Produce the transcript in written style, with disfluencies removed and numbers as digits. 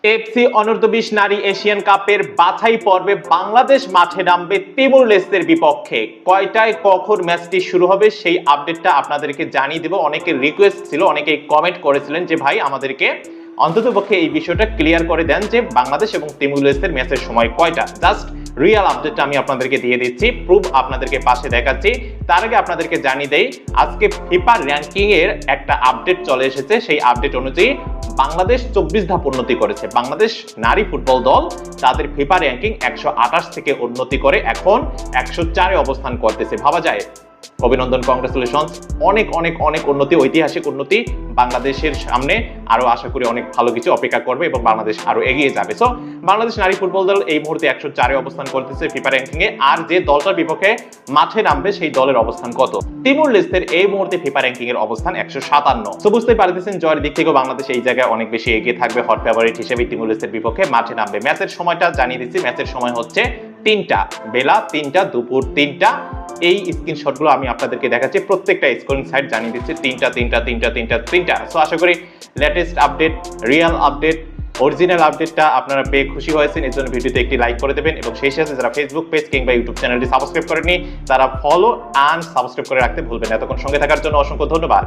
FC অনূর্ধ্ব-20 নারী Asian কাপের বাছাই পর্বে বাংলাদেশ মাঠে নামবে তিমুর লেস্তের বিপক্ষে। কয়টায় কখন ম্যাচটি শুরু হবে সেই আপডেটটা আপনাদেরকে জানিয়ে দেব। অনেকের রিকোয়েস্ট ছিল, অনেকেই কমেন্ট করেছিলেন যে ভাই আমাদেরকে অন্ততপক্ষে এই বিষয়টা ক্লিয়ার করে দেন যে বাংলাদেশ এবং তিমুর লেস্তের ম্যাচের সময় কয়টা। জাস্ট রিয়েল আপডেটটা আমি আপনাদেরকে দিয়ে দিচ্ছি, প্রুফ আপনাদেরকে পাশে দেখাচ্ছি। তার আগে আপনাদেরকে জানিয়ে দেই আজকে ফিফা র্যাঙ্কিং এর একটা আপডেট চলে এসেছে। সেই আপডেট অনুযায়ী বাংলাদেশ 24 ধাপ উন্নতি করেছে। বাংলাদেশ নারী ফুটবল দল তাদের ফিফা র্যাঙ্কিং 128 থেকে উন্নতি করে এখন 104 এ অবস্থান করতেছে। ভাবা যায়, অভিনন্দন, কংগ্রেচুলেশনস। অনেক অনেক অনেক উন্নতি, ঐতিহাসিক উন্নতি। বাংলাদেশের সামনে আরো আশা করি অনেক ভালো কিছু অপেক্ষা করবে এবং বাংলাদেশ আরো এগিয়ে যাবে। সো বাংলাদেশ নারী ফুটবল দল এই মুহূর্তে 104 এ অবস্থান করতেছে ফিফা র্যাঙ্কিং এ। আর যে দলটার বিপক্ষে মাঠে নামবে সেই দলের অবস্থান কত? তিমুর লেস্তের এই মুহূর্তে ফিফা র্যাঙ্কিং এর অবস্থান 157। সো বুঝতেই পারতেছেন জয়ের দিক থেকে বাংলাদেশ এই জায়গায় অনেক বেশি এগিয়ে থাকবে। হট ফেভারিট হিসেবে তিমুর লেস্তের বিপক্ষে মাঠে নামবে। ম্যাচের সময়টা জানিয়ে দিচ্ছি। ম্যাচের সময় হচ্ছে 3টা, বেলা 3টা, দুপুর 3টা। এই স্ক্রিনশটগুলো আমি আপনাদেরকে দেখাচ্ছি, প্রত্যেকটা স্ক্রিন সাইড জানিয়ে দিচ্ছি 3টা। সো আশা করি latest update, real update, original আপডেটটা আপনারা পেয়ে খুশি হয়েছেন। এর জন্য ভিডিওতে একটি লাইক করে দেবেন এবং সেই সাথে যারা ফেসবুক পেজ কিংবা ইউটিউব চ্যানেলটি সাবস্ক্রাইব করেননি তারা ফলো অ্যান্ড সাবস্ক্রাইব করে রাখতে ভুলবেন না। এতক্ষণ সঙ্গে থাকার জন্য অসংখ্য ধন্যবাদ।